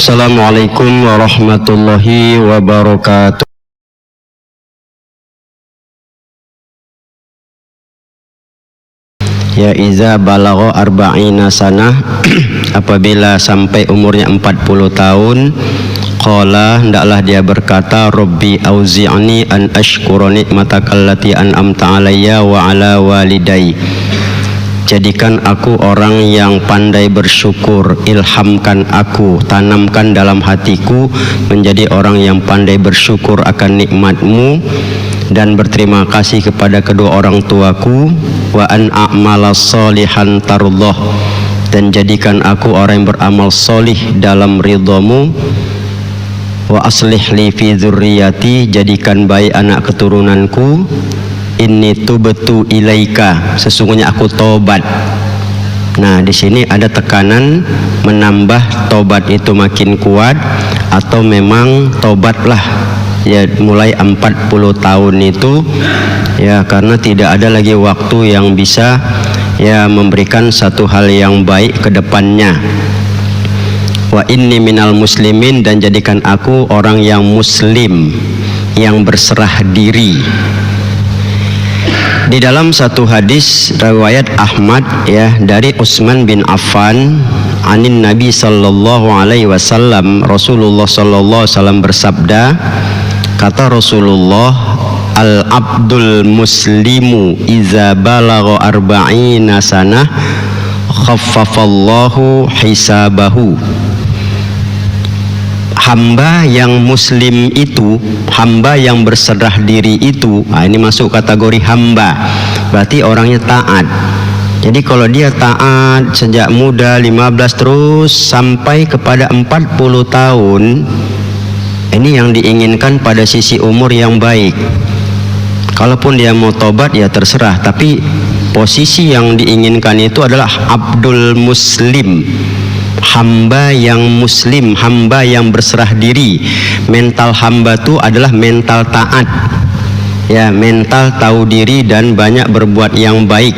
Assalamualaikum warahmatullahi wabarakatuh. Ya iza balagha arba'ina sanah apabila sampai umurnya 40 tahun, qala hendaklah dia berkata, Rabbi auzi'ni an ashkura nikmataka allati an'amta alayya wa ala walidayya. Jadikan aku orang yang pandai bersyukur, ilhamkan aku, tanamkan dalam hatiku menjadi orang yang pandai bersyukur akan nikmat-Mu dan berterima kasih kepada kedua orang tuaku, wa an a'mala sholihan tardhah, dan jadikan aku orang yang beramal solih dalam ridha-Mu, wa aslih li fi dzurriyyati, jadikan baik anak keturunanku, inni tubtu ilaika, sesungguhnya aku tobat. Nah, di sini ada tekanan menambah tobat itu makin kuat, atau memang tobatlah ya mulai 40 tahun itu ya, karena tidak ada lagi waktu yang bisa ya memberikan satu hal yang baik ke depannya. Wa inni minal muslimin, dan jadikan aku orang yang muslim, yang berserah diri. Di dalam satu hadis riwayat Ahmad ya dari Utsman bin Affan, anin Nabi sallallahu alaihi wasallam, Rasulullah sallallahu alaihi wasallam bersabda, kata Rasulullah, al abdul muslimu iza balagha arba'ina sanah khaffafallahu hisabahu. Hamba yang muslim itu, hamba yang berserah diri itu, nah ini masuk kategori hamba, berarti orangnya taat. Jadi kalau dia taat sejak muda 15 terus sampai kepada 40 tahun, ini yang diinginkan pada sisi umur yang baik. Kalaupun dia mau tobat ya terserah, tapi posisi yang diinginkan itu adalah abdul muslim, hamba yang muslim, hamba yang berserah diri. Mental hamba itu adalah mental taat ya, mental tahu diri dan banyak berbuat yang baik.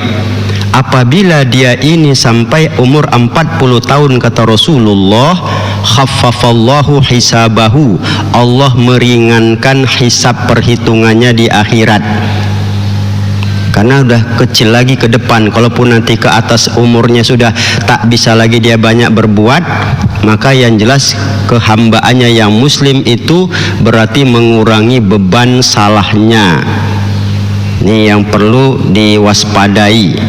Apabila dia ini sampai umur 40 tahun, kata Rasulullah, khaffafallahu hisabahu, Allah meringankan hisab perhitungannya di akhirat. Karena udah kecil lagi ke depan, kalaupun nanti ke atas umurnya sudah tak bisa lagi dia banyak berbuat, maka yang jelas kehambaannya yang muslim itu berarti mengurangi beban salahnya. Ini yang perlu diwaspadai.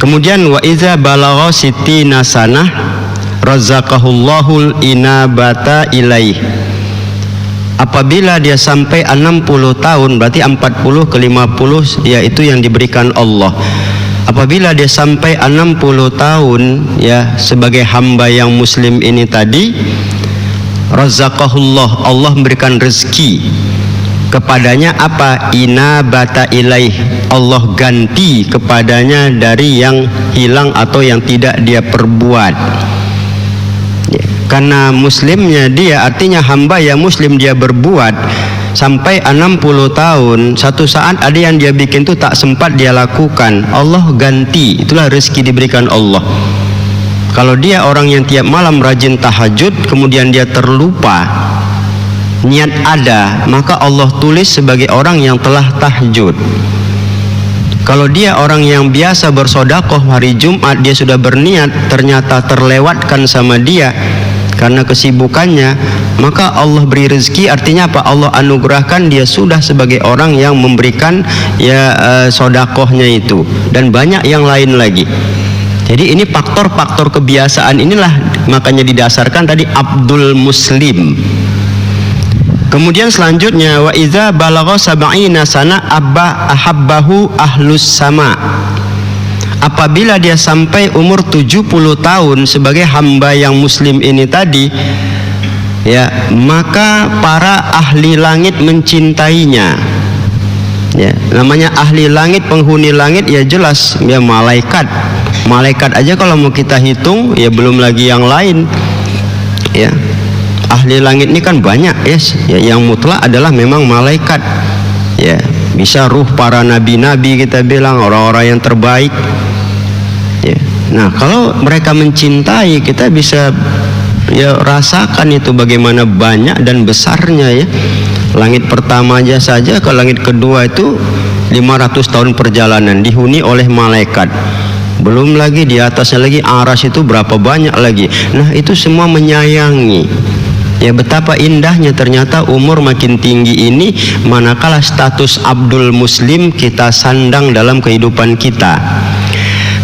Kemudian wa iza balagha sittina sanah razaqahullahul inabata ilaih. Apabila dia sampai 60 tahun, berarti 40 ke 50 yaitu yang diberikan Allah. Apabila dia sampai 60 tahun ya sebagai hamba yang muslim ini tadi, razaqahullah, Allah memberikan rezeki kepadanya apa? Inabata ilaih, Allah ganti kepadanya dari yang hilang atau yang tidak dia perbuat. Karena muslimnya dia, artinya hamba yang muslim dia berbuat sampai 60 tahun, satu saat ada yang dia bikin itu tak sempat dia lakukan, Allah ganti, itulah rezeki diberikan Allah. Kalau dia orang yang tiap malam rajin tahajud, kemudian dia terlupa, niat ada, maka Allah tulis sebagai orang yang telah tahajud. Kalau dia orang yang biasa bersedekah hari Jumat, dia sudah berniat, ternyata terlewatkan sama dia karena kesibukannya, maka Allah beri rezeki, artinya apa? Allah anugerahkan dia sudah sebagai orang yang memberikan ya sedekahnya itu, dan banyak yang lain lagi. Jadi ini faktor-faktor kebiasaan inilah makanya didasarkan tadi abdul muslim. Kemudian selanjutnya wa idza balagha sab'ina sana ahabbahu ahlus sama. Apabila dia sampai umur 70 tahun sebagai hamba yang muslim ini tadi ya, maka para ahli langit mencintainya. Ya, namanya ahli langit, penghuni langit ya jelas ya malaikat. Malaikat aja kalau mau kita hitung ya belum lagi yang lain. Ya. Ahli langit ini kan banyak ya, yang mutlak adalah memang malaikat. Ya, bisa ruh para nabi-nabi, kita bilang orang-orang yang terbaik. Ya. Nah, kalau mereka mencintai, kita bisa ya rasakan itu bagaimana banyak dan besarnya ya. Langit pertama aja saja, ke langit kedua itu 500 tahun perjalanan dihuni oleh malaikat. Belum lagi di atasnya lagi aras itu berapa banyak lagi. Nah itu semua menyayangi. Ya betapa indahnya ternyata umur makin tinggi ini manakala status Abdul Muslim kita sandang dalam kehidupan kita.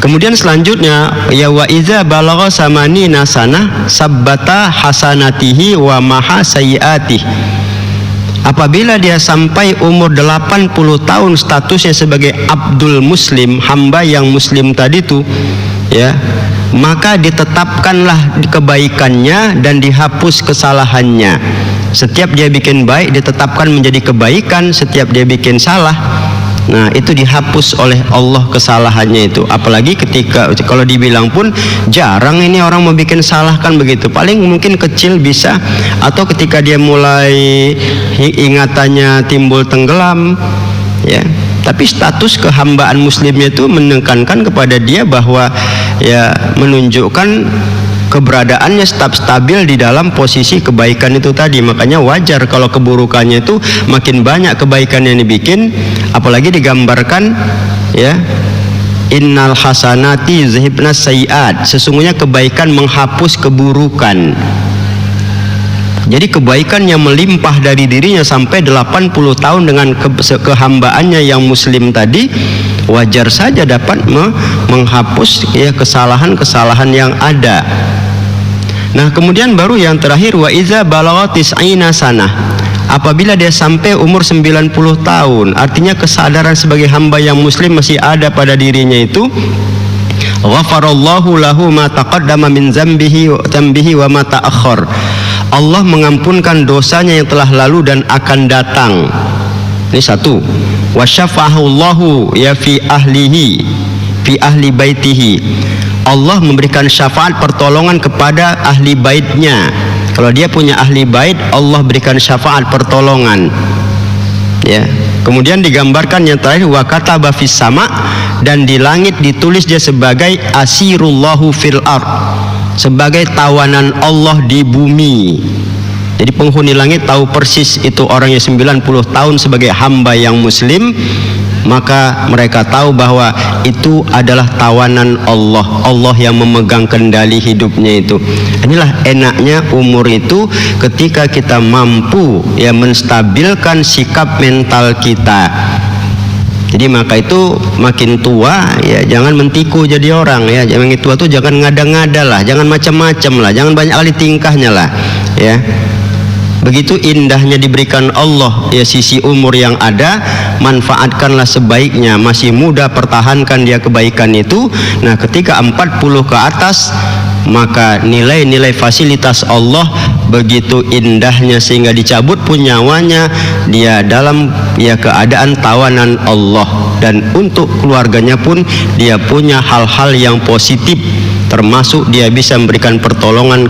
Kemudian selanjutnya ya wa iza balagha samanina sanah sabbata hasanatihi wa maha sayyiatihi. Apabila dia sampai umur 80 tahun statusnya sebagai Abdul Muslim, hamba yang muslim tadi itu ya, maka ditetapkanlah kebaikannya dan dihapus kesalahannya. Setiap dia bikin baik ditetapkan menjadi kebaikan, setiap dia bikin salah, nah itu dihapus oleh Allah kesalahannya itu. Apalagi ketika kalau dibilang pun jarang ini orang mau bikin salah kan begitu, paling mungkin kecil bisa, atau ketika dia mulai ingatannya timbul tenggelam ya. Tapi status kehambaan muslimnya itu menekankan kepada dia bahwa ya menunjukkan keberadaannya stabil di dalam posisi kebaikan itu tadi. Makanya wajar kalau keburukannya itu makin banyak kebaikan yang dibikin, apalagi digambarkan ya innal hasanati yuzhibnas sayyiat, sesungguhnya kebaikan menghapus keburukan. Jadi kebaikan yang melimpah dari dirinya sampai 80 tahun dengan kehambaannya yang muslim tadi, wajar saja dapat menghapus ya kesalahan-kesalahan yang ada. Nah kemudian baru yang terakhir wa iza balagha tis'ina sanah, apabila dia sampai umur 90 tahun, artinya kesadaran sebagai hamba yang muslim masih ada pada dirinya itu, ghafarallahu lahu ma taqaddama min zambihi wa ma ta'akhkhar. Allah mengampunkan dosanya yang telah lalu dan akan datang. Ini satu. Wa syafa'ahullahu ya fi ahli baitihi. Allah memberikan syafaat pertolongan kepada ahli baitnya. Kalau dia punya ahli bait, Allah berikan syafaat pertolongan. Ya. Kemudian digambarkan yang terakhir wa kataba fis sama, dan di langit ditulis dia sebagai asirullahu fil ard, sebagai tawanan Allah di bumi. Jadi penghuni langit tahu persis itu orangnya 90 tahun sebagai hamba yang muslim, maka mereka tahu bahwa itu adalah tawanan Allah, Allah yang memegang kendali hidupnya itu. Inilah enaknya umur itu ketika kita mampu ya menstabilkan sikap mental kita. Jadi maka itu makin tua ya jangan mentiku jadi orang ya, jangan tua tuh jangan ngada-ngada lah, jangan macam-macam lah, jangan banyak kali tingkahnya lah ya. Begitu indahnya diberikan Allah ya sisi umur yang ada, manfaatkanlah sebaiknya. Masih muda pertahankan dia kebaikan itu. Nah ketika 40 ke atas, maka nilai-nilai fasilitas Allah begitu indahnya sehingga dicabut pun nyawanya dia dalam ya keadaan tawanan Allah. Dan untuk keluarganya pun dia punya hal-hal yang positif, termasuk dia bisa memberikan pertolongan